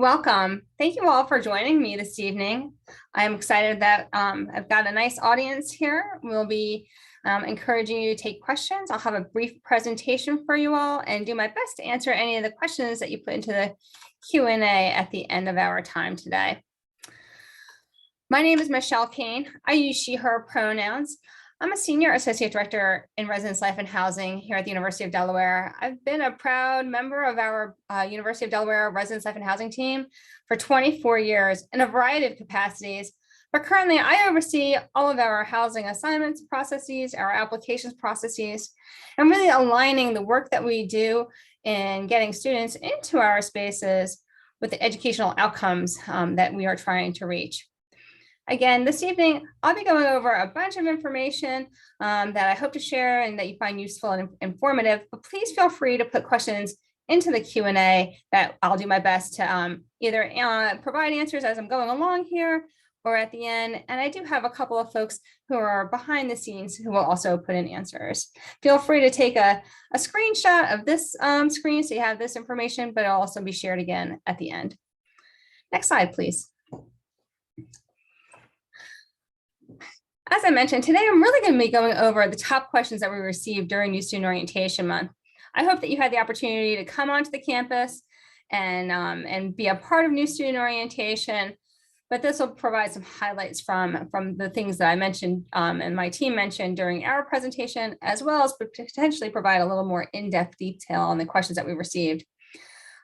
Welcome. Thank you all for joining me this evening. I'm excited that I've got a nice audience here. We'll be encouraging you to take questions. I'll have a brief presentation for you all and do my best to answer any of the questions that you put into the Q&A at the end of our time today. My name is Michelle Kane. I use she, her pronouns. I'm a Senior Associate Director in Residence Life and Housing here at the University of Delaware. I've been a proud member of our University of Delaware Residence Life and Housing team for 24 years in a variety of capacities. But currently, I oversee all of our housing assignments processes, our applications processes, and really aligning the work that we do in getting students into our spaces with the educational outcomes that we are trying to reach. Again, this evening, I'll be going over a bunch of information that I hope to share and that you find useful and informative, but please feel free to put questions into the Q&A that I'll do my best to either provide answers as I'm going along here or at the end. And I do have a couple of folks who are behind the scenes who will also put in answers. Feel free to take a screenshot of this screen so you have this information, but it'll also be shared again at the end. Next slide, please. As I mentioned, today I'm really going to be going over the top questions that we received during New Student Orientation Month. I hope that you had the opportunity to come onto the campus and be a part of New Student Orientation, but this will provide some highlights from the things that I mentioned and my team mentioned during our presentation, as well as potentially provide a little more in-depth detail on the questions that we received.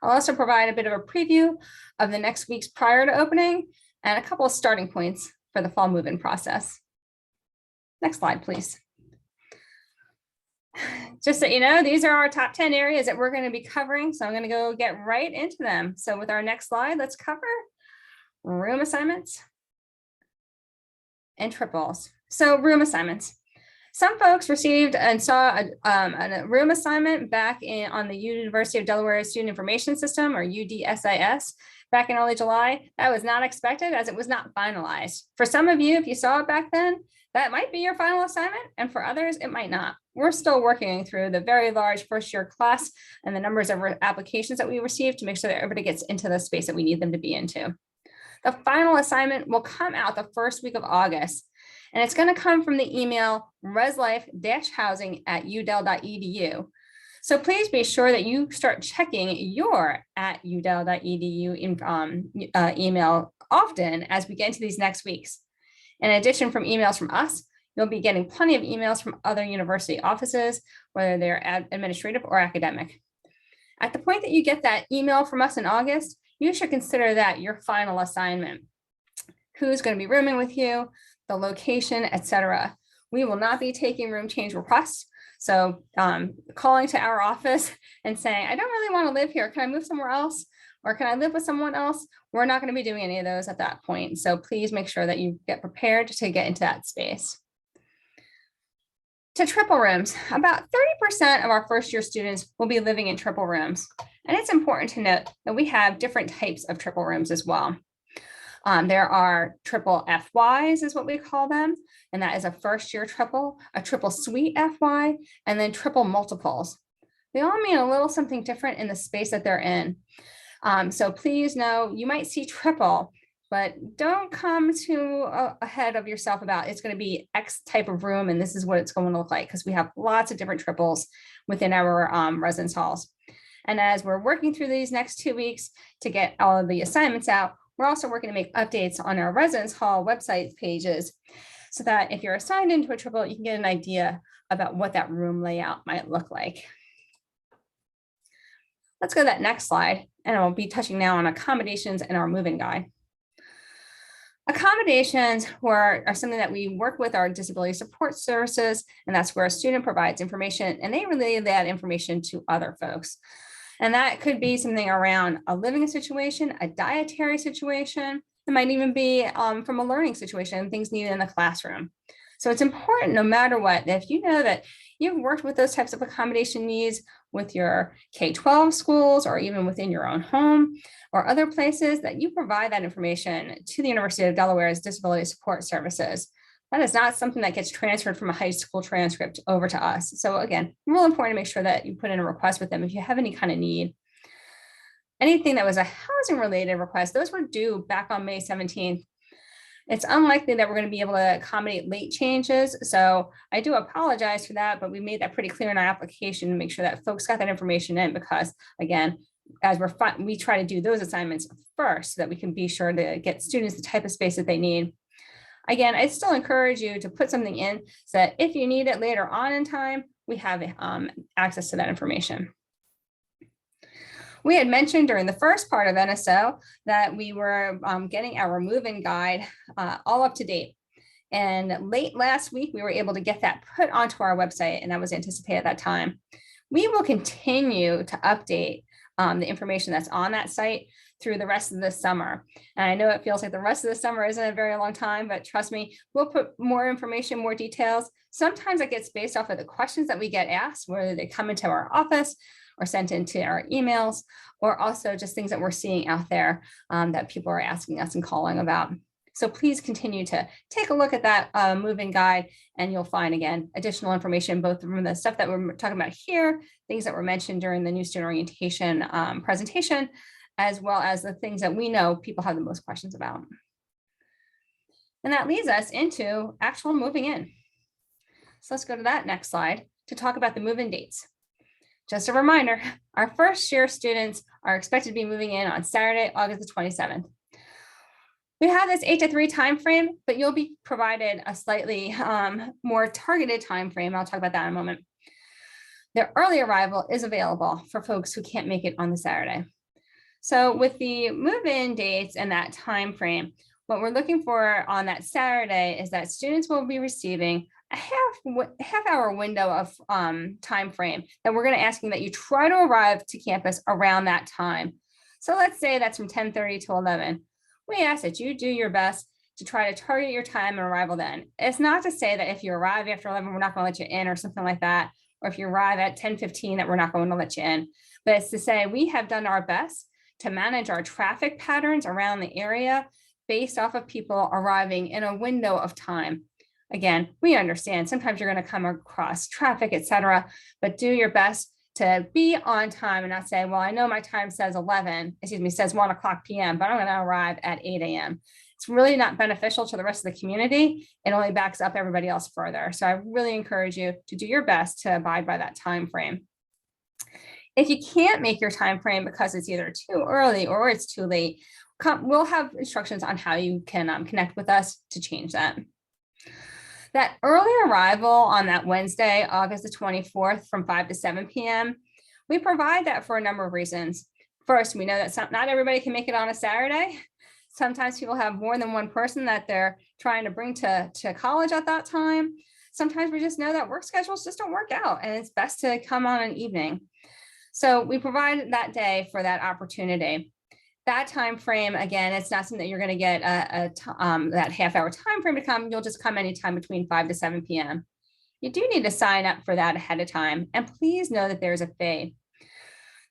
I'll also provide a bit of a preview of the next weeks prior to opening and a couple of starting points for the fall move-in process. Next slide, please. Just so you know, these are our top 10 areas that we're going to be covering. So I'm going to go get right into them. So with our next slide, let's cover room assignments and triples. So room assignments. Some folks received and saw a room assignment back on the University of Delaware Student Information System, or UDSIS, back in early July. That was not expected as it was not finalized. For some of you, if you saw it back then, that might be your final assignment, and for others, it might not. We're still working through the very large first-year class and the numbers of applications that we received to make sure that everybody gets into the space that we need them to be into. The final assignment will come out the first week of August, and it's going to come from the email reslife-housing@udel.edu. So please be sure that you start checking your @udel.edu email often as we get into these next weeks. In addition, from emails from us, you'll be getting plenty of emails from other university offices, whether they're administrative or academic. At the point that you get that email from us in August, you should consider that your final assignment. Who's going to be rooming with you, the location, etc. We will not be taking room change requests. So calling to our office and saying, I don't really want to live here. Can I move somewhere else? Or can I live with someone else? We're not going to be doing any of those at that point. So please make sure that you get prepared to get into that space. To triple rooms, about 30% of our first year students will be living in triple rooms. And it's important to note that we have different types of triple rooms as well. There are triple FYs is what we call them. And that is a first year triple, a triple suite FY, and then triple multiples. They all mean a little something different in the space that they're in. So please know you might see triple, but don't come to ahead of yourself about it's going to be X type of room and this is what it's going to look like, because we have lots of different triples within our residence halls. And as we're working through these next 2 weeks to get all of the assignments out, we're also working to make updates on our residence hall website pages so that if you're assigned into a triple, you can get an idea about what that room layout might look like. Let's go to that next slide, and I'll be touching now on accommodations and our move-in guide. Accommodations are something that we work with our disability support services, and that's where a student provides information and they relay that information to other folks. And that could be something around a living situation, a dietary situation. It might even be from a learning situation, things needed in the classroom. So it's important no matter what, that if you know that you've worked with those types of accommodation needs with your K-12 schools or even within your own home or other places, that you provide that information to the University of Delaware's Disability Support Services. That is not something that gets transferred from a high school transcript over to us. So again, real important to make sure that you put in a request with them if you have any kind of need. Anything that was a housing related request, those were due back on May 17th. It's unlikely that we're going to be able to accommodate late changes. So I do apologize for that, but we made that pretty clear in our application to make sure that folks got that information in, because again, as we try to do those assignments first so that we can be sure to get students the type of space that they need. Again, I still encourage you to put something in so that if you need it later on in time, we have access to that information. We had mentioned during the first part of NSO that we were getting our move-in guide all up to date. And late last week, we were able to get that put onto our website, and that was anticipated at that time. We will continue to update the information that's on that site through the rest of the summer. And I know it feels like the rest of the summer isn't a very long time, but trust me, we'll put more information, more details. Sometimes it gets based off of the questions that we get asked, whether they come into our office or sent into our emails, or also just things that we're seeing out there that people are asking us and calling about. So please continue to take a look at that move-in guide, and you'll find, again, additional information, both from the stuff that we're talking about here, things that were mentioned during the new student orientation presentation, as well as the things that we know people have the most questions about. And that leads us into actual moving in. So let's go to that next slide to talk about the move-in dates. Just a reminder, our first year students are expected to be moving in on Saturday, August the 27th. We have this 8 to 3 time frame, but you'll be provided a slightly more targeted time frame. I'll talk about that in a moment. The early arrival is available for folks who can't make it on the Saturday. So with the move-in dates and that time frame, what we're looking for on that Saturday is that students will be receiving a half-hour window of time frame that we're going to ask you that you try to arrive to campus around that time. So let's say that's from 10:30 to 11. We ask that you do your best to try to target your time and arrival then. It's not to say that if you arrive after 11, we're not going to let you in or something like that, or if you arrive at 10:15 that we're not going to let you in. But it's to say we have done our best to manage our traffic patterns around the area based off of people arriving in a window of time. Again, we understand sometimes you're going to come across traffic, et cetera, but do your best to be on time and not say, well, I know my time says 1 o'clock p.m., but I'm going to arrive at 8 a.m. It's really not beneficial to the rest of the community. It only backs up everybody else further. So I really encourage you to do your best to abide by that time frame. If you can't make your time frame because it's either too early or it's too late, we'll have instructions on how you can connect with us to change that. That early arrival on that Wednesday, August the 24th from 5 to 7 p.m., we provide that for a number of reasons. First, we know that not everybody can make it on a Saturday. Sometimes people have more than one person that they're trying to bring to college at that time. Sometimes we just know that work schedules just don't work out, and it's best to come on an evening. So we provide that day for that opportunity. That time frame, again, it's not something that you're going to get that half-hour time frame to come. You'll just come anytime between 5 to 7 p.m. You do need to sign up for that ahead of time, and please know that there's a fee.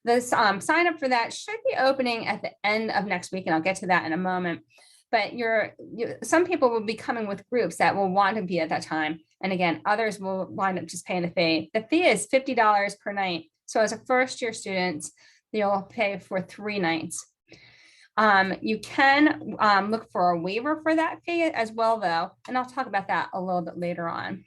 The sign up for that should be opening at the end of next week, and I'll get to that in a moment. But some people will be coming with groups that will want to be at that time, and again, others will wind up just paying the fee. The fee is $50 per night. So as a first-year student, you'll pay for 3 nights. You can look for a waiver for that fee as well, though, and I'll talk about that a little bit later on.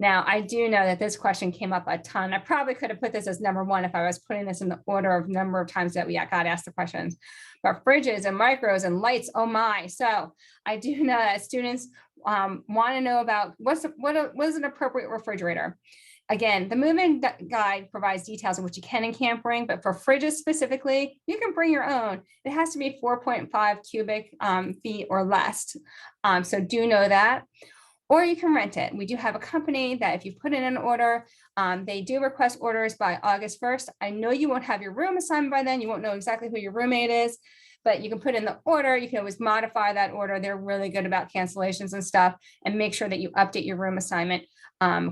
Now, I do know that this question came up a ton. I probably could have put this as number 1 if I was putting this in the order of number of times that we got asked the questions. But fridges and micros and lights, oh my. So I do know that students want to know about what is an appropriate refrigerator. Again, the move-in guide provides details of what you can and can't bring, but for fridges specifically, you can bring your own. It has to be 4.5 cubic feet or less. So do know that. Or you can rent it. We do have a company that if you put in an order, they do request orders by August 1st. I know you won't have your room assigned by then. You won't know exactly who your roommate is, but you can put in the order. You can always modify that order. They're really good about cancellations and stuff, and make sure that you update your room assignment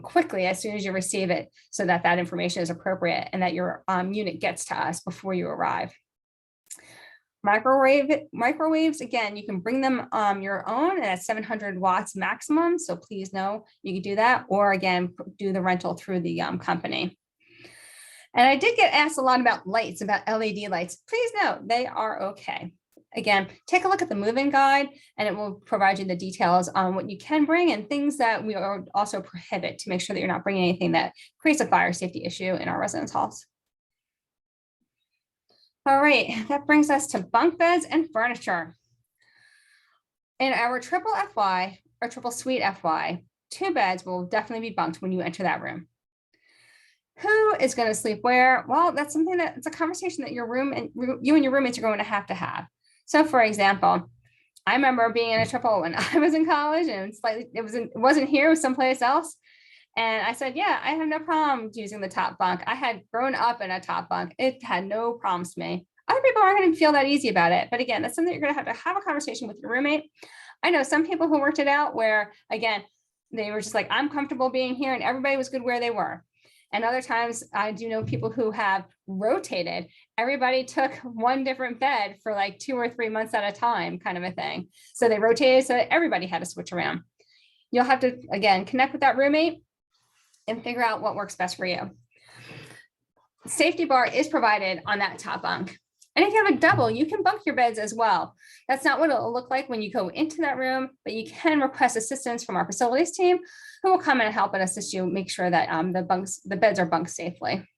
quickly as soon as you receive it, so that that information is appropriate and that your unit gets to us before you arrive. Microwaves, again, you can bring them your own at 700 watts maximum. So please know you can do that, or again, do the rental through the company. And I did get asked a lot about lights, about LED lights. Please note, they are okay. Again, take a look at the move-in guide and it will provide you the details on what you can bring and things that we are also prohibit to make sure that you're not bringing anything that creates a fire safety issue in our residence halls. All right, that brings us to bunk beds and furniture. In our triple FY or triple suite FY, 2 beds will definitely be bunked when you enter that room. Who is going to sleep where? Well, that's something that it's a conversation that you and your roommates are going to have. So for example, I remember being in a triple when I was in college and it wasn't here, it was someplace else. And I said, yeah, I have no problem using the top bunk. I had grown up in a top bunk. It had no problems to me. Other people aren't going to feel that easy about it. But again, that's something you're going to have a conversation with your roommate. I know some people who worked it out where, again, they were just like, I'm comfortable being here and everybody was good where they were. And other times I do know people who have rotated. Everybody took one different bed for like 2 or 3 months at a time, kind of a thing. So they rotated so that everybody had to switch around. You'll have to, again, connect with that roommate and figure out what works best for you. Safety bar is provided on that top bunk. And if you have a double, you can bunk your beds as well. That's not what it'll look like when you go into that room, but you can request assistance from our facilities team who will come and help and assist you make sure that the beds are bunked safely.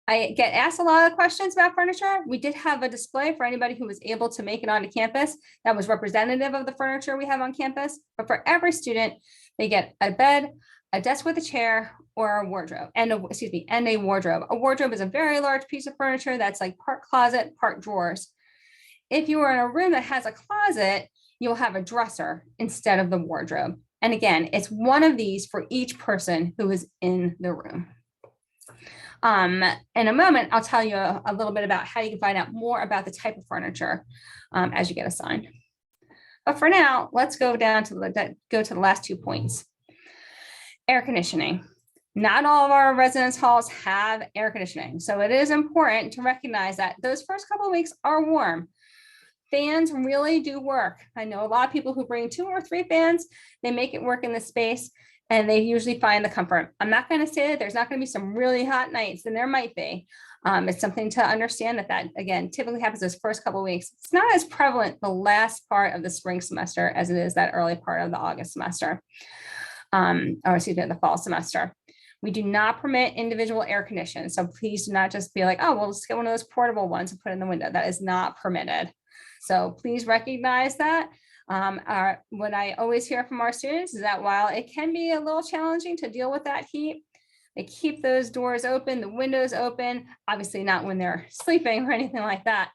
I get asked a lot of questions about furniture. We did have a display for anybody who was able to make it onto campus that was representative of the furniture we have on campus. But for every student, they get a bed, a desk with a chair, or a wardrobe, and a wardrobe. A wardrobe is a very large piece of furniture that's like part closet, part drawers. If you are in a room that has a closet, you'll have a dresser instead of the wardrobe. And again, it's one of these for each person who is in the room. In a moment, I'll tell you a little bit about how you can find out more about the type of furniture as you get assigned. But for now, let's go to the last 2 points. Air conditioning. Not all of our residence halls have air conditioning. So it is important to recognize that those first couple of weeks are warm. Fans really do work. I know a lot of people who bring 2 or 3 fans, they make it work in the space and they usually find the comfort. I'm not going to say that there's not going to be some really hot nights, and there might be. It's something to understand that again, typically happens those first couple of weeks. It's not as prevalent the last part of the spring semester as it is that early part of the August semester, the fall semester. We do not permit individual air conditioning. So please do not just be like, oh, well, let's get one of those portable ones and put it in the window. That is not permitted. So please recognize that. What I always hear from our students is that while it can be a little challenging to deal with that heat, they keep those doors open, the windows open, obviously not when they're sleeping or anything like that.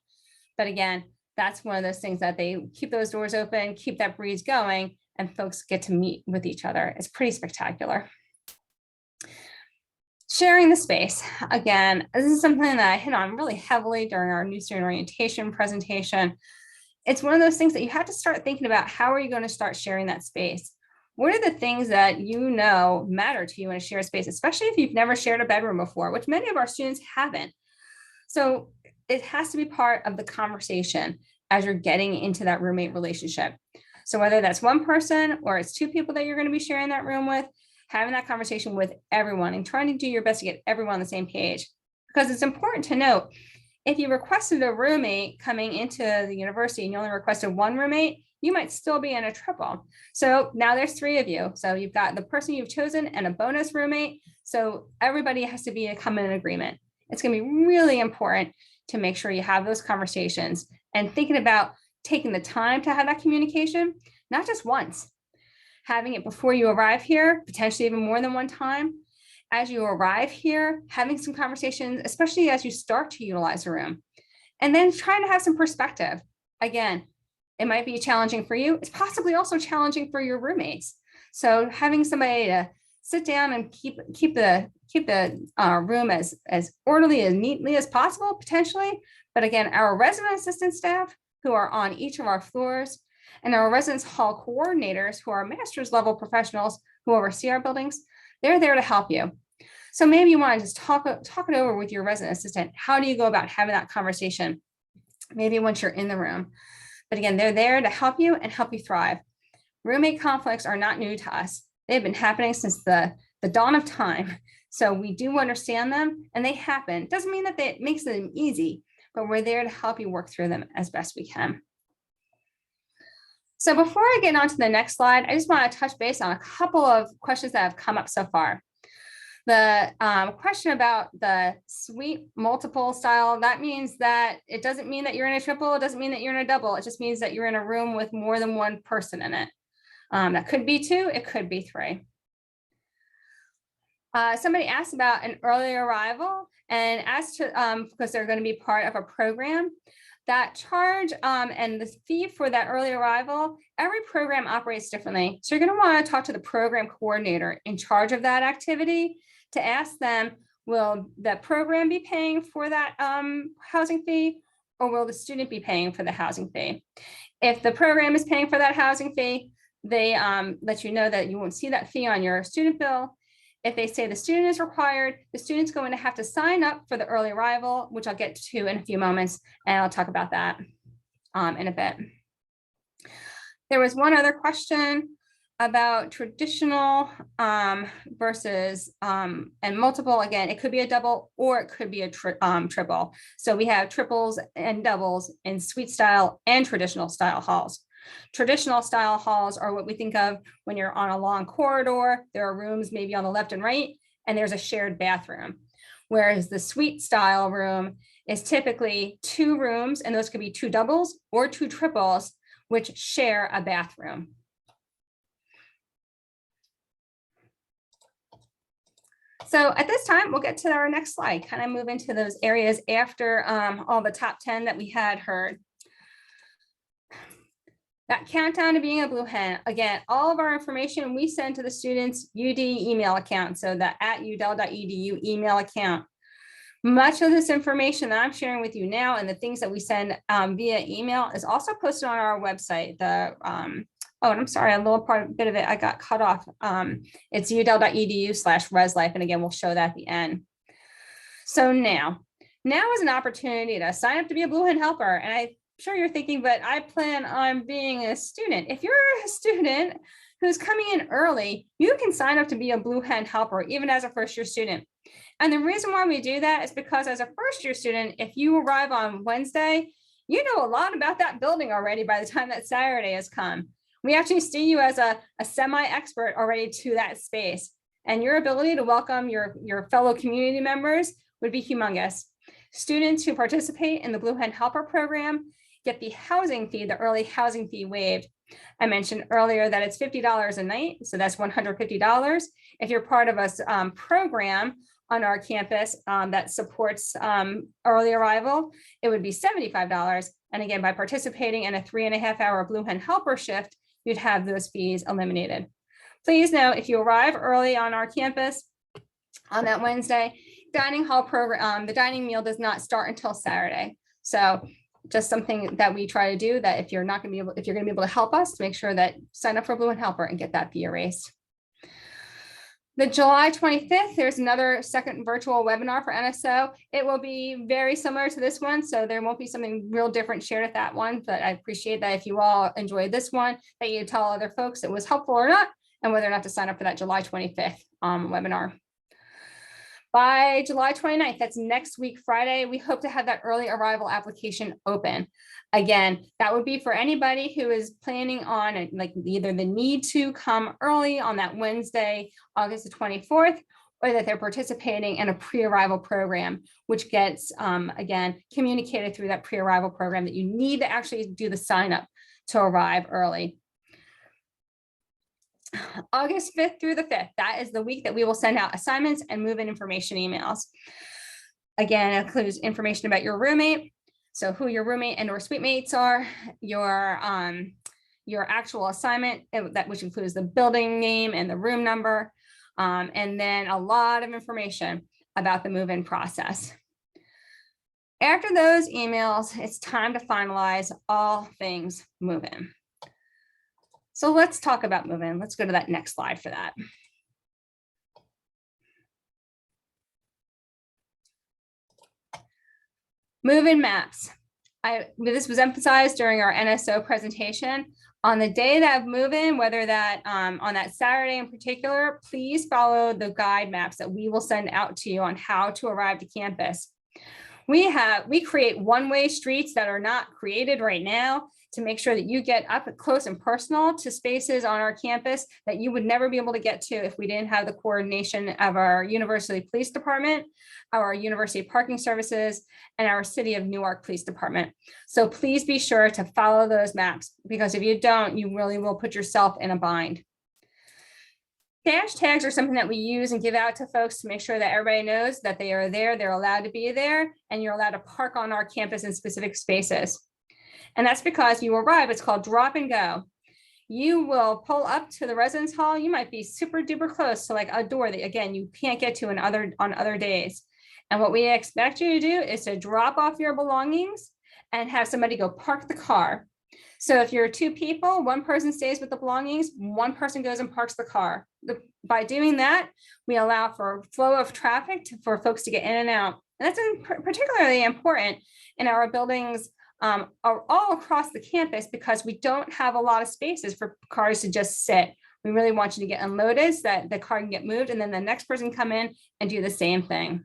But again, that's one of those things that they keep those doors open, keep that breeze going, and folks get to meet with each other. It's pretty spectacular. Sharing the space. Again, this is something that I hit on really heavily during our new student orientation presentation. It's one of those things that you have to start thinking about. How are you going to start sharing that space? What are the things that you know matter to you in a shared space, especially if you've never shared a bedroom before, which many of our students haven't. So it has to be part of the conversation as you're getting into that roommate relationship. So whether that's one person or it's 2 people that you're going to be sharing that room with, having that conversation with everyone and trying to do your best to get everyone on the same page. Because it's important to note, if you requested a roommate coming into the university and you only requested 1 roommate, you might still be in a triple. So now there's 3 of you. So you've got the person you've chosen and a bonus roommate. So everybody has to come in agreement. It's going to be really important to make sure you have those conversations and thinking about taking the time to have that communication, not just once. Having it before you arrive here, potentially even more than 1 time. As you arrive here, having some conversations, especially as you start to utilize the room. And then trying to have some perspective. Again, it might be challenging for you. It's possibly also challenging for your roommates. So having somebody to sit down and keep the room as orderly, as neatly as possible, potentially. But again, our resident assistant staff who are on each of our floors, and our residence hall coordinators, who are master's level professionals who oversee our buildings, they're there to help you. So maybe you want to just talk it over with your resident assistant. How do you go about having that conversation? Maybe once you're in the room. But again, they're there to help you and help you thrive. Roommate conflicts are not new to us. They've been happening since the the dawn of time. So we do understand them and they happen. Doesn't mean that it makes them easy, but we're there to help you work through them as best we can. So before I get on to the next slide, I just want to touch base on a couple of questions that have come up so far. The question about the suite multiple style, that means that it doesn't mean that you're in a triple, it doesn't mean that you're in a double, it just means that you're in a room with more than one person in it. That could be 2, it could be 3. Somebody asked about an early arrival and asked to, because they're going to be part of a program. That charge and the fee for that early arrival, every program operates differently. So you're going to want to talk to the program coordinator in charge of that activity to ask them, will the program be paying for that housing fee, or will the student be paying for the housing fee? If the program is paying for that housing fee, they let you know that you won't see that fee on your student bill. If they say the student is required, the student's going to have to sign up for the early arrival, which I'll get to in a few moments, and I'll talk about that in a bit. There was one other question about traditional versus and multiple. Again, it could be a double or it could be a triple. So we have triples and doubles in suite style and traditional style halls. Traditional style halls are what we think of when you're on a long corridor. There are rooms maybe on the left and right, and there's a shared bathroom. Whereas the suite style room is typically 2 rooms, and those could be 2 doubles or 2 triples, which share a bathroom. So at this time, we'll get to our next slide, kind of move into those areas after all the top 10 that we had heard. That countdown to being a Blue Hen. Again, all of our information we send to the students' UD email account, so the @udel.edu email account. Much of this information that I'm sharing with you now and the things that we send via email is also posted on our website. The oh, and I'm sorry, a little bit of it I got cut off. It's udel.edu/reslife, and again, we'll show that at the end. So now is an opportunity to sign up to be a Blue Hen Helper, and I'm sure you're thinking, but I plan on being a student. If you're a student who's coming in early, you can sign up to be a Blue Hen Helper, even as a first-year student. And the reason why we do that is because as a first-year student, if you arrive on Wednesday, you know a lot about that building already by the time that Saturday has come. We actually see you as a semi-expert already to that space. And your ability to welcome your fellow community members would be humongous. Students who participate in the Blue Hen Helper program get the housing fee, the early housing fee waived. I mentioned earlier that it's $50 a night, so that's $150. If you're part of a program on our campus that supports early arrival, it would be $75. And again, by participating in a 3.5-hour Blue Hen Helper shift, you'd have those fees eliminated. Please note, if you arrive early on our campus on that Wednesday, dining hall program, the dining meal does not start until Saturday. So just something that we try to do, that if you're going to be able to help us, to make sure that sign up for Blue Hen Helper and get that fee erased. The July 25th, there's another second virtual webinar for NSO. It will be very similar to this one, so there won't be something real different shared at that one, but I appreciate that if you all enjoyed this one, that you tell other folks it was helpful or not, and whether or not to sign up for that July 25th webinar. By July 29th, that's next week, Friday, we hope to have that early arrival application open. Again, that would be for anybody who is planning on like either the need to come early on that Wednesday, August the 24th, or that they're participating in a pre-arrival program, which gets, again, communicated through that pre-arrival program that you need to actually do the sign up to arrive early. August 5th through the 5th, that is the week that we will send out assignments and move-in information emails. Again, it includes information about your roommate, so who your roommate and or suite mates are, your actual assignment, which includes the building name and the room number, and then a lot of information about the move-in process. After those emails, it's time to finalize all things move-in. So let's talk about move-in. Let's go to that next slide for that. Move-in maps. This was emphasized during our NSO presentation. On the day that move in, whether that on that Saturday in particular, please follow the guide maps that we will send out to you on how to arrive to campus. We create one-way streets that are not created right now to make sure that you get up close and personal to spaces on our campus that you would never be able to get to if we didn't have the coordination of our University Police Department, our University Parking Services, and our City of Newark Police Department. So please be sure to follow those maps, because if you don't, you really will put yourself in a bind. Dash tags are something that we use and give out to folks to make sure that everybody knows that they are there, they're allowed to be there, and you're allowed to park on our campus in specific spaces. And that's because you arrive, it's called drop and go. You will pull up to the residence hall. You might be super duper close to like a door that, again, you can't get to on other days. And what we expect you to do is to drop off your belongings and have somebody go park the car. So if you're two people, one person stays with the belongings, one person goes and parks the car. By doing that, we allow for flow of traffic for folks to get in and out. And that's particularly important in our buildings are all across the campus, because we don't have a lot of spaces for cars to just sit. We really want you to get unloaded so that the car can get moved, and then the next person come in and do the same thing.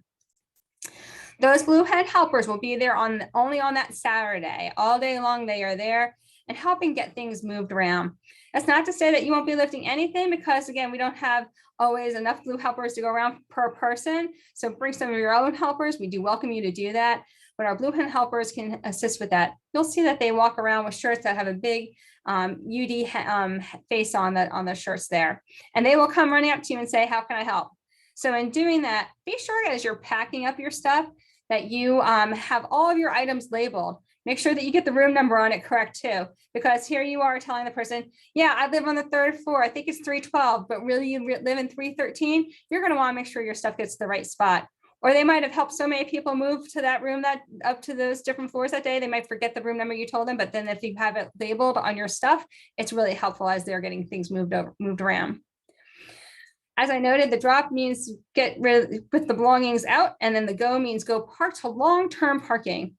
Those blue Hen helpers will be there only on that Saturday. All day long they are there and helping get things moved around. That's not to say that you won't be lifting anything, because again, we don't have always enough blue helpers to go around per person. So bring some of your own helpers. We do welcome you to do that, but our blue Hen helpers can assist with that. You'll see that they walk around with shirts that have a big UD face on the shirts there. And they will come running up to you and say, how can I help? So in doing that, be sure as you're packing up your stuff that you have all of your items labeled. Make sure that you get the room number on it correct too, because here you are telling the person, yeah, I live on the 3rd floor. I think it's 312, but really you live in 313. You're going to want to make sure your stuff gets to the right spot. Or they might have helped so many people move to that room that up to those different floors that day. They might forget the room number you told them, but then if you have it labeled on your stuff, it's really helpful as they're getting things moved around. As I noted, the drop means get rid with the belongings out, and then the go means go park to long-term parking.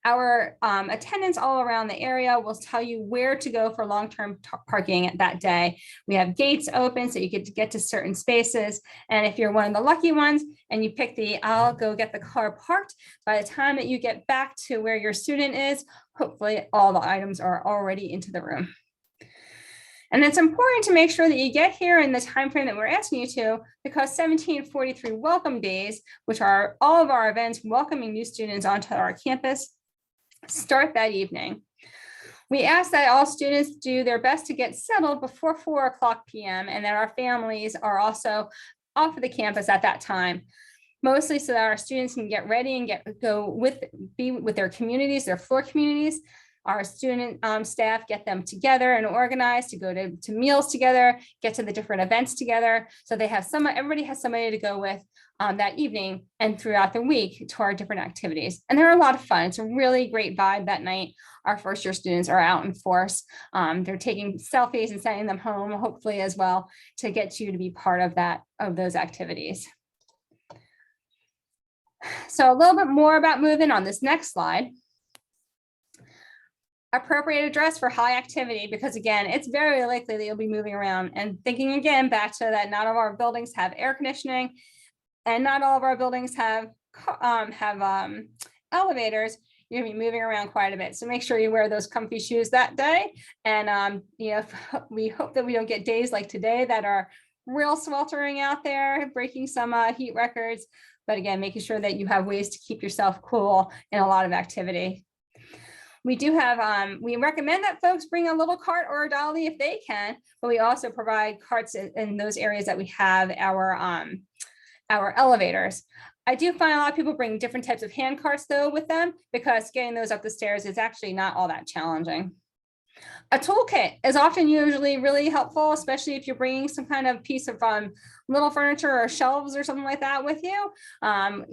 Our attendants all around the area will tell you where to go for long-term parking that day. We have gates open so you get to certain spaces. And if you're one of the lucky ones and you pick I'll go get the car parked, by the time that you get back to where your student is, hopefully all the items are already into the room. And it's important to make sure that you get here in the time frame that we're asking you to, because 1743 welcome days, which are all of our events welcoming new students onto our campus, start that evening. We ask that all students do their best to get settled before 4:00 p.m. and that our families are also off of the campus at that time, mostly so that our students can get ready and be with their communities, their floor communities. Our student staff get them together and organized to go to meals together, get to the different events together. So they have everybody has somebody to go with that evening and throughout the week to our different activities. And they're a lot of fun. It's a really great vibe that night. Our first year students are out in force. They're taking selfies and sending them home, hopefully as well, to get you to be part of those activities. So a little bit more about moving on this next slide. Appropriate address for high activity, because again, it's very likely that you'll be moving around. And thinking again back to that, not all of our buildings have air conditioning, and not all of our buildings have elevators. You're gonna be moving around quite a bit, so make sure you wear those comfy shoes that day. And we hope that we don't get days like today that are real sweltering out there, breaking some heat records. But again, making sure that you have ways to keep yourself cool in a lot of activity. We do have, we recommend that folks bring a little cart or a dolly if they can, but we also provide carts in those areas that we have our elevators. I do find a lot of people bring different types of hand carts though with them, because getting those up the stairs is actually not all that challenging. A toolkit is often usually really helpful, especially if you're bringing some kind of piece of little furniture or shelves or something like that with you.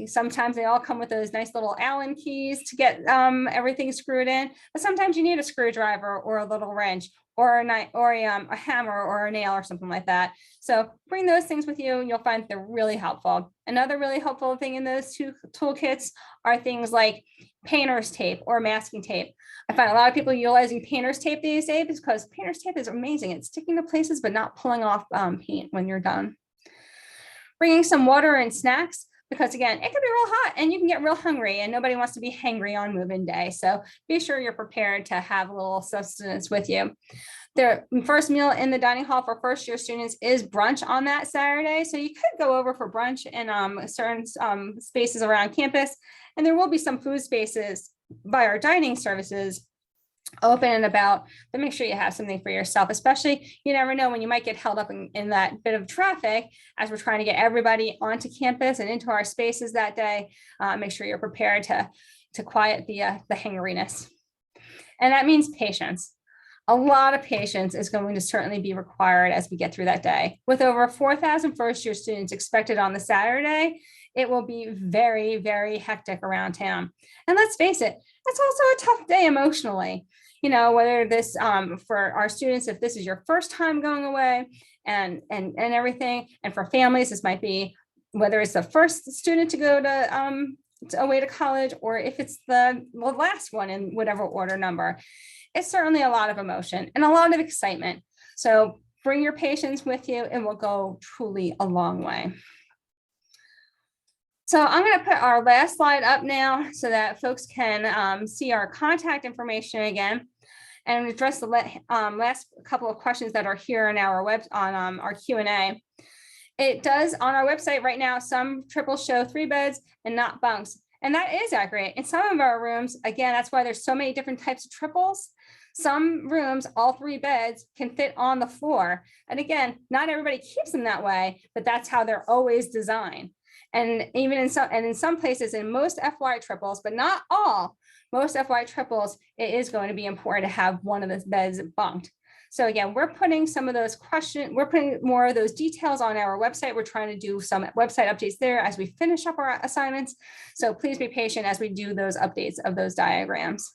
Sometimes they all come with those nice little Allen keys to get everything screwed in, but sometimes you need a screwdriver or a little wrench or a hammer or a nail or something like that. So bring those things with you and you'll find they're really helpful. Another really helpful thing in those two toolkits are things like painter's tape or masking tape. I find a lot of people utilizing painter's tape these days because painter's tape is amazing. It's sticking to places, but not pulling off paint when you're done. Bringing some water and snacks, because again, it can be real hot and you can get real hungry and nobody wants to be hangry on move-in day. So be sure you're prepared to have a little sustenance with you. The first meal in the dining hall for first year students is brunch on that Saturday. So you could go over for brunch in certain spaces around campus, and there will be some food spaces by our dining services open and about, but make sure you have something for yourself, especially you never know when you might get held up in that bit of traffic as we're trying to get everybody onto campus and into our spaces that day. Make sure you're prepared to quiet the hangeriness. And that means patience. A lot of patience is going to certainly be required as we get through that day. With over 4,000 first year students expected on the Saturday, it will be very, very hectic around town. And let's face it, it's also a tough day emotionally. You know, whether this for our students, if this is your first time going away and everything, and for families, this might be whether it's the first student to go to away to college, or if it's the last one in whatever order number. It's certainly a lot of emotion and a lot of excitement. So bring your patience with you and we'll go truly a long way. So I'm going to put our last slide up now so that folks can see our contact information again and address the last couple of questions that are here on our our Q&A. It does on our website right now, some triples show 3 beds and not bunks. And that is accurate. In some of our rooms, again, that's why there's so many different types of triples. Some rooms, all 3 beds can fit on the floor. And again, not everybody keeps them that way, but that's how they're always designed. And even in some places, in most FY triples, but not all, most FY triples, it is going to be important to have one of the beds bunked. So again, we're putting some of those we're putting more of those details on our website. We're trying to do some website updates there as we finish up our assignments. So please be patient as we do those updates of those diagrams.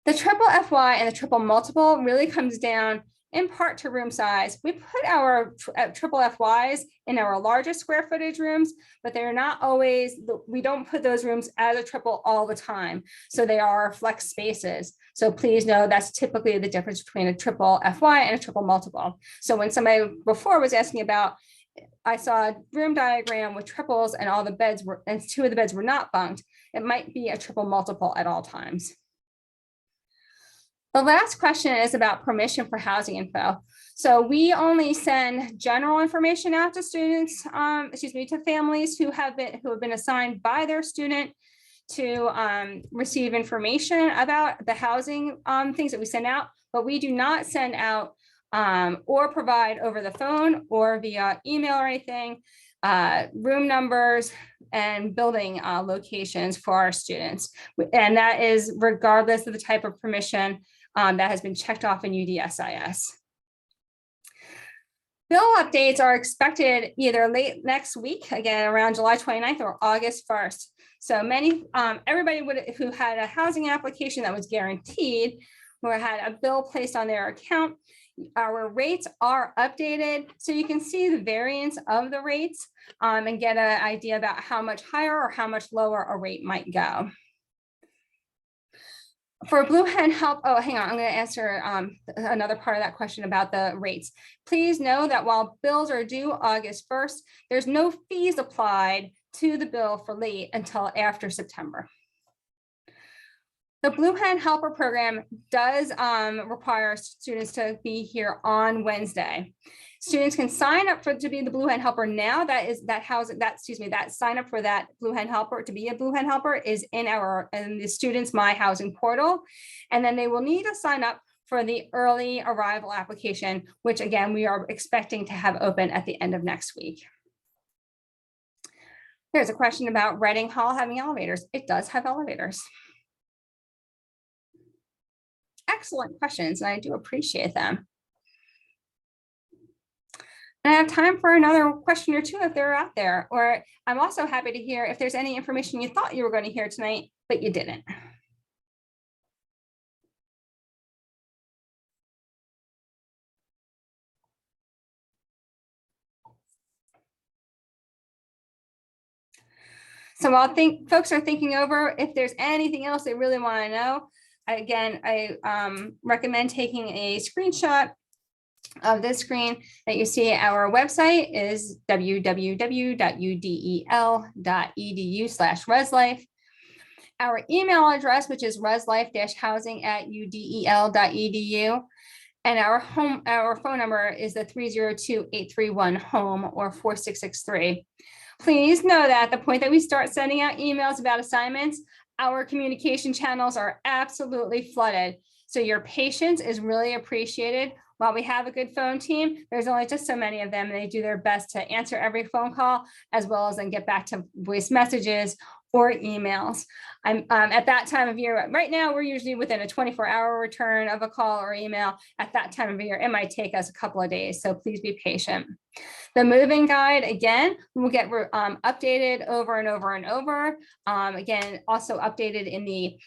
The triple FY and the triple multiple really comes down in part to room size. We put our triple FYs in our largest square footage rooms, but they're not always, we don't put those rooms as a triple all the time. So they are flex spaces. So please know that's typically the difference between a triple FY and a triple multiple. So when somebody before was asking about, I saw a room diagram with triples and all the beds were, and 2 of the beds were not bunked, it might be a triple multiple at all times. The last question is about permission for housing info. So we only send general information out to students, to families who have been assigned by their student to receive information about the housing things that we send out, but we do not send out or provide over the phone or via email or anything, room numbers and building locations for our students. And that is regardless of the type of permission that has been checked off in UDSIS. Bill updates are expected either late next week, again, around July 29th or August 1st. So everybody who had a housing application that was guaranteed or had a bill placed on their account, our rates are updated. So you can see the variance of the rates and get an idea about how much higher or how much lower a rate might go. For Blue Hen Help, oh, hang on, I'm going to answer another part of that question about the rates. Please know that while bills are due August 1st, there's no fees applied to the bill for late until after September. The Blue Hen Helper program does require students to be here on Wednesday. Students can sign up to be the Blue Hen Helper now. That sign up for that Blue Hen Helper to be a Blue Hen Helper is in the students' My Housing portal. And then they will need to sign up for the early arrival application, which again, we are expecting to have open at the end of next week. There's a question about Reading Hall having elevators. It does have elevators. Excellent questions, and I do appreciate them. And I have time for another question or two if they're out there, or I'm also happy to hear if there's any information you thought you were going to hear tonight, but you didn't. So while folks are thinking over if there's anything else they really want to know, again, I recommend taking a screenshot of this screen that you see. Our website is www.udel.edu/reslife. Our email address, which is reslife-housing@udel.edu. And our phone number is the 302-831-HOME or 4663. Please know that at the point that we start sending out emails about assignments, our communication channels are absolutely flooded. So your patience is really appreciated. While we have a good phone team, there's only just so many of them, and they do their best to answer every phone call, as well as then get back to voice messages or emails. I'm at that time of year, right now, we're usually within a 24-hour return of a call or email. At that time of year, it might take us a couple of days, so please be patient. The moving guide, again, will get updated over and over and over. Again, also updated in the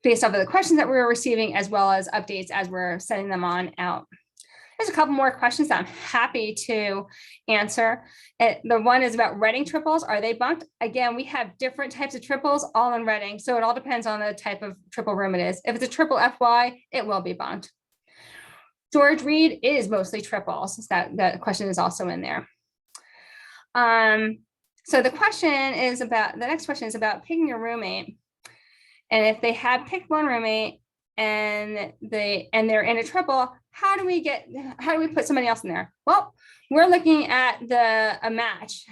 based off of the questions that we were receiving, as well as updates as we're sending them on out. There's a couple more questions that I'm happy to answer. The one is about Reading triples. Are they bunked? Again, we have different types of triples all in Reading, so it all depends on the type of triple room it is. If it's a triple FY, it will be bunked. George Reed is mostly triples. So that question is also in there. So the next question is about picking a roommate. And if they had picked one roommate and they're in a triple, how do we put somebody else in there? Well, we're looking at a match.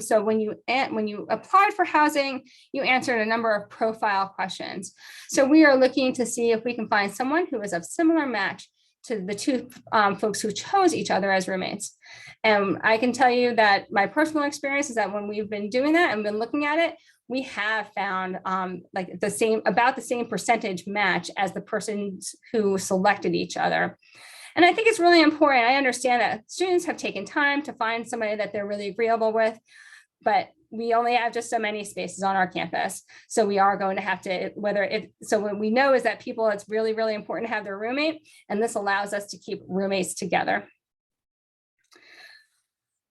So when you applied for housing, you answered a number of profile questions. So we are looking to see if we can find someone who is of similar match to the two folks who chose each other as roommates. And I can tell you that my personal experience is that when we've been doing that and been looking at it, we have found about the same percentage match as the persons who selected each other. And I think it's really important. I understand that students have taken time to find somebody that they're really agreeable with, but we only have just so many spaces on our campus. So we are going to have to, so what we know is that it's really, really important to have their roommate, and this allows us to keep roommates together.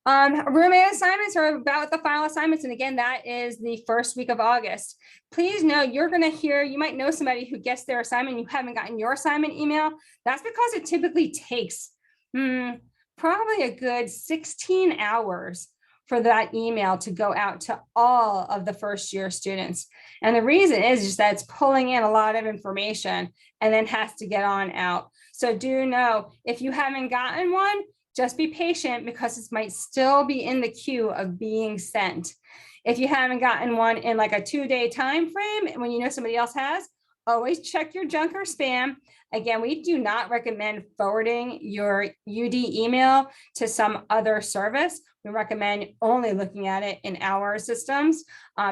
Roommate assignments are about the final assignments. And again, that is the first week of August. Please know you might know somebody who gets their assignment, you haven't gotten your assignment email. That's because it typically takes probably a good 16 hours for that email to go out to all of the first year students. And the reason is just that it's pulling in a lot of information and then has to get on out. So do know if you haven't gotten one, just be patient because it might still be in the queue of being sent. If you haven't gotten one in like a 2-day time frame, when you know somebody else has, always check your junk or spam. Again, we do not recommend forwarding your UD email to some other service. We recommend only looking at it in our systems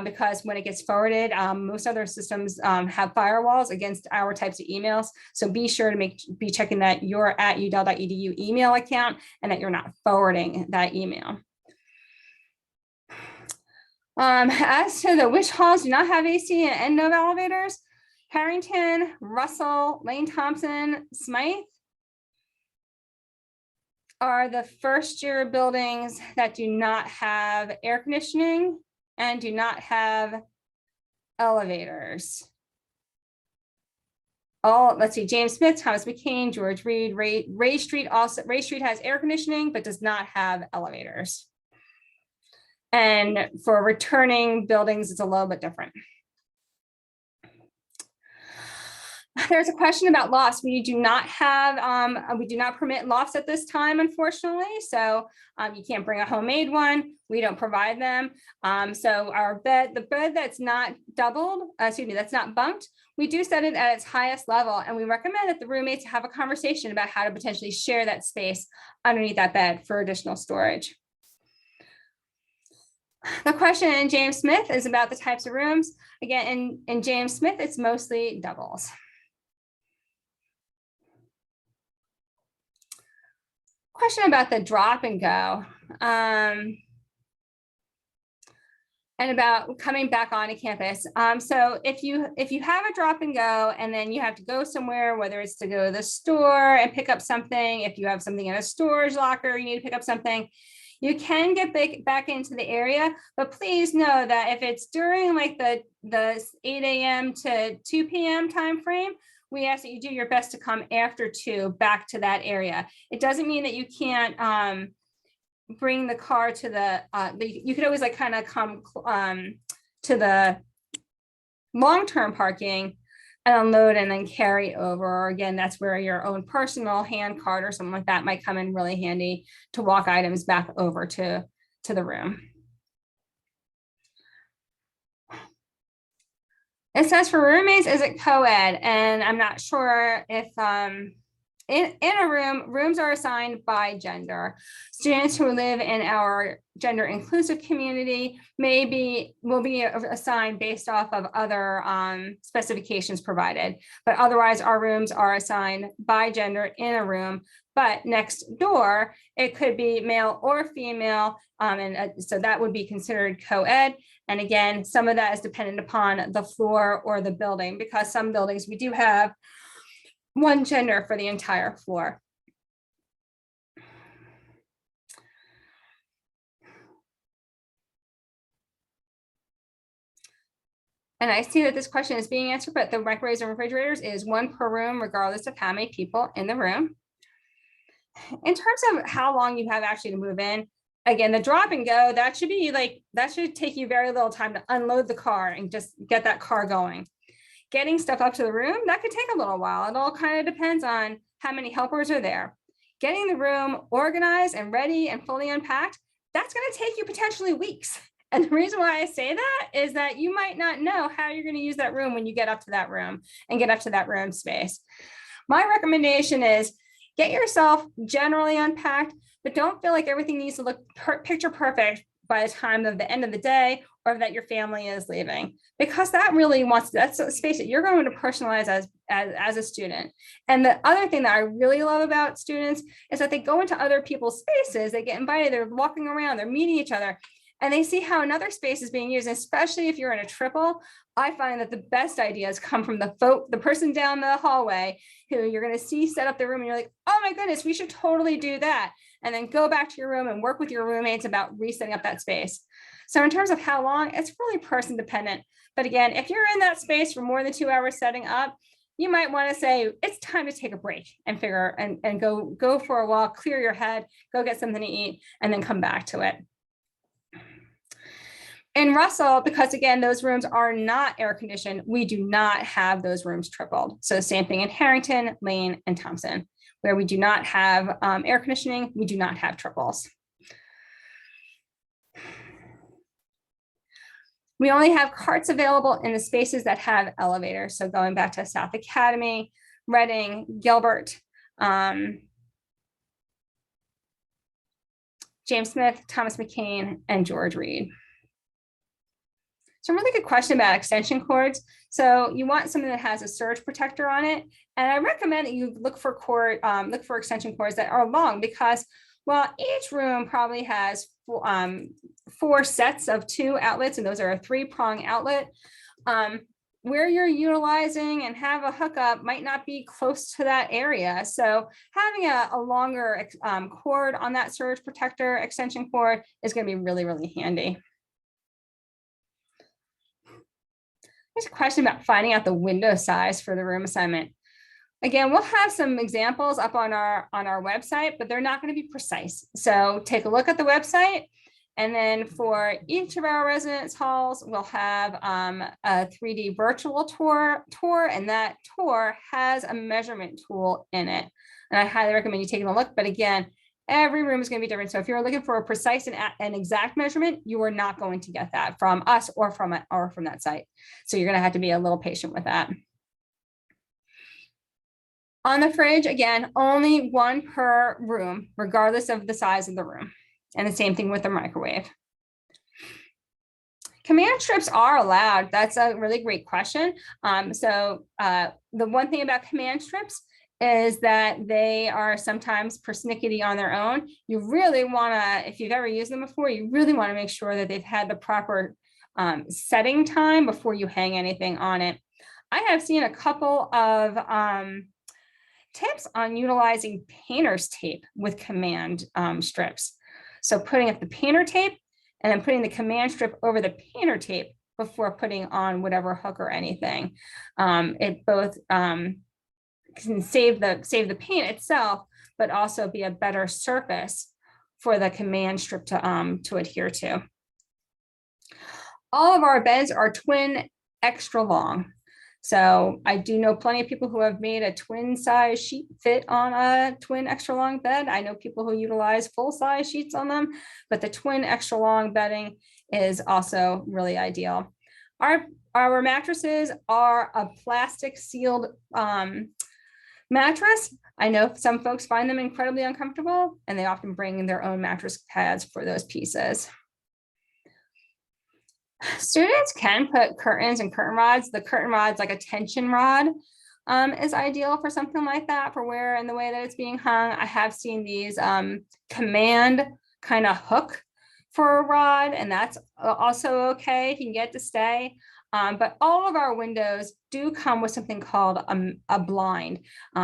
because when it gets forwarded, most other systems have firewalls against our types of emails. So be sure to be checking that you're at udel.edu email account and that you're not forwarding that email. As to which halls do not have AC and end of elevators, Harrington, Russell, Lane Thompson, Smythe are the first year buildings that do not have air conditioning and do not have elevators. Let's see, James Smith, Thomas McCain, George Reed, Ray Street has air conditioning, but does not have elevators. And for returning buildings, it's a little bit different. There's a question about lofts. We do not permit lofts at this time, unfortunately. So you can't bring a homemade one. We don't provide them. So the bed that's not that's not bunked, we do set it at its highest level. And we recommend that the roommates have a conversation about how to potentially share that space underneath that bed for additional storage. The question in James Smith is about the types of rooms. Again, in James Smith, it's mostly doubles. Question about the drop and go and about coming back onto campus. So if you have a drop and go and then you have to go somewhere, whether it's to go to the store and pick up something, if you have something in a storage locker, you need to pick up something, You can get back into the area, but please know that if it's during like the 8 a.m. to 2 p.m. time frame, we ask that you do your best to come after 2 back to that area. It doesn't mean that you can't bring the car to the, you could always like kind of come to the long-term parking and unload and then carry over. Or again, that's where your own personal hand cart or something like that might come in really handy to walk items back over to the room. It says for roommates, is it co-ed? And I'm not sure if in a room, rooms are assigned by gender. Students who live in our gender inclusive community will be assigned based off of other specifications provided. But otherwise, our rooms are assigned by gender in a room. But next door, it could be male or female. So that would be considered co-ed. And again, some of that is dependent upon the floor or the building, because some buildings we do have one gender for the entire floor. And I see that this question is being answered, but the microwaves and refrigerators is 1 per room, regardless of how many people in the room. In terms of how long you have actually to move in, again, the drop and go, that should take you very little time to unload the car and just get that car going. Getting stuff up to the room, that could take a little while. It all kind of depends on how many helpers are there. Getting the room organized and ready and fully unpacked, that's going to take you potentially weeks. And the reason why I say that is that you might not know how you're going to use that room when you get up to that room and get up to that room space. My recommendation is get yourself generally unpacked, but don't feel like everything needs to look picture perfect by the time of the end of the day or that your family is leaving, because that really that's a space that you're going to personalize as a student. And the other thing that I really love about students is that they go into other people's spaces, they get invited, they're walking around, they're meeting each other, and they see how another space is being used. Especially if you're in a triple, I find that the best ideas come from the person down the hallway who you're going to see set up the room and you're like, oh my goodness, we should totally do that. And then go back to your room and work with your roommates about resetting up that space. So in terms of how long, it's really person dependent. But again, if you're in that space for more than 2 hours setting up, you might want to say it's time to take a break and go for a walk, clear your head, go get something to eat, and then come back to it. In Russell, because again, those rooms are not air conditioned, we do not have those rooms tripled. So same thing in Harrington, Lane, and Thompson, where we do not have air conditioning, we do not have triples. We only have carts available in the spaces that have elevators. So going back to South Academy, Reading, Gilbert, James Smith, Thomas McCain, and George Reed. So a really good question about extension cords. So you want something that has a surge protector on it. And I recommend that you look for extension cords that are long, because while each room probably has 4 sets of 2 outlets, and those are a 3-prong outlet, where you're utilizing and have a hookup might not be close to that area. So having a longer cord on that surge protector extension cord is going to be really, really handy. There's a question about finding out the window size for the room assignment. Again, we'll have some examples up on our website, but they're not going to be precise. So take a look at the website. And then for each of our residence halls, we'll have a 3D virtual tour, and that tour has a measurement tool in it. And I highly recommend you taking a look. But again, every room is going to be different. So if you're looking for a precise and exact measurement, you are not going to get that from us or from that site. So you're going to have to be a little patient with that. On the fridge, again, only 1 per room, regardless of the size of the room. And the same thing with the microwave. Command strips are allowed. That's a really great question. The one thing about command strips is that they are sometimes persnickety on their own. You really want to, if you've ever used them before, you really want to make sure that they've had the proper setting time before you hang anything on it. I have seen a couple of tips on utilizing painter's tape with command strips. So putting up the painter tape and then putting the command strip over the painter tape before putting on whatever hook or anything. It both can save the paint itself, but also be a better surface for the command strip to adhere to. All of our beds are twin extra long. So I do know plenty of people who have made a twin size sheet fit on a twin extra long bed. I know people who utilize full size sheets on them, but the twin extra long bedding is also really ideal. Our mattresses are a plastic sealed mattress. I know some folks find them incredibly uncomfortable, and they often bring their own mattress pads for those pieces. Students can put curtains and curtain rods. The curtain rod's like a tension rod is ideal for something like that, for where and the way that it's being hung. I have seen these command kind of hook for a rod, and that's also okay if you can get to stay. But all of our windows do come with something called a blind.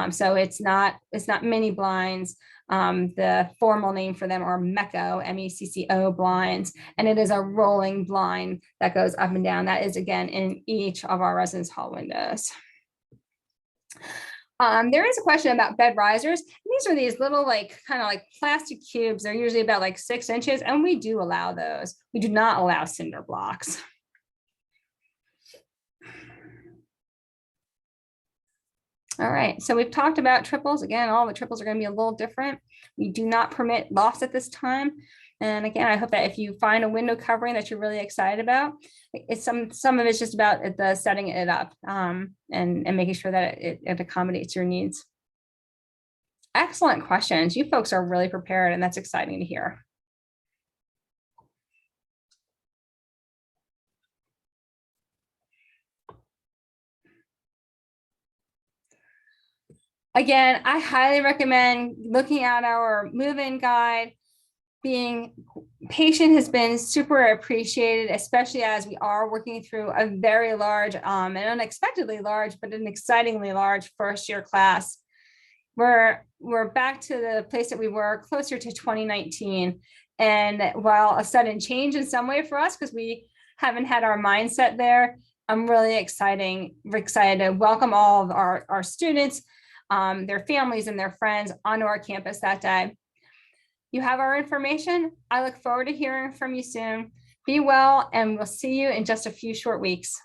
So it's not mini blinds. The formal name for them are MECCO, M-E-C-C-O blinds, and it is a rolling blind that goes up and down. That is, again, in each of our residence hall windows. There is a question about bed risers. These are these little kind of like plastic cubes. They're usually about like 6 inches, and we do allow those. We do not allow cinder blocks. All right, so we've talked about triples. Again, all the triples are going to be a little different. We do not permit lofts at this time. And again, I hope that if you find a window covering that you're really excited about, it's some of it's just about the setting it up and making sure that it accommodates your needs. Excellent questions. You folks are really prepared, and that's exciting to hear. Again, I highly recommend looking at our move-in guide. Being patient has been super appreciated, especially as we are working through a very large and unexpectedly large, but an excitingly large first-year class. We're back to the place that we were closer to 2019. And while a sudden change in some way for us, because we haven't had our mindset there, I'm really excited to welcome all of our students, their families and their friends onto our campus that day. You have our information. I look forward to hearing from you soon. Be well, and we'll see you in just a few short weeks.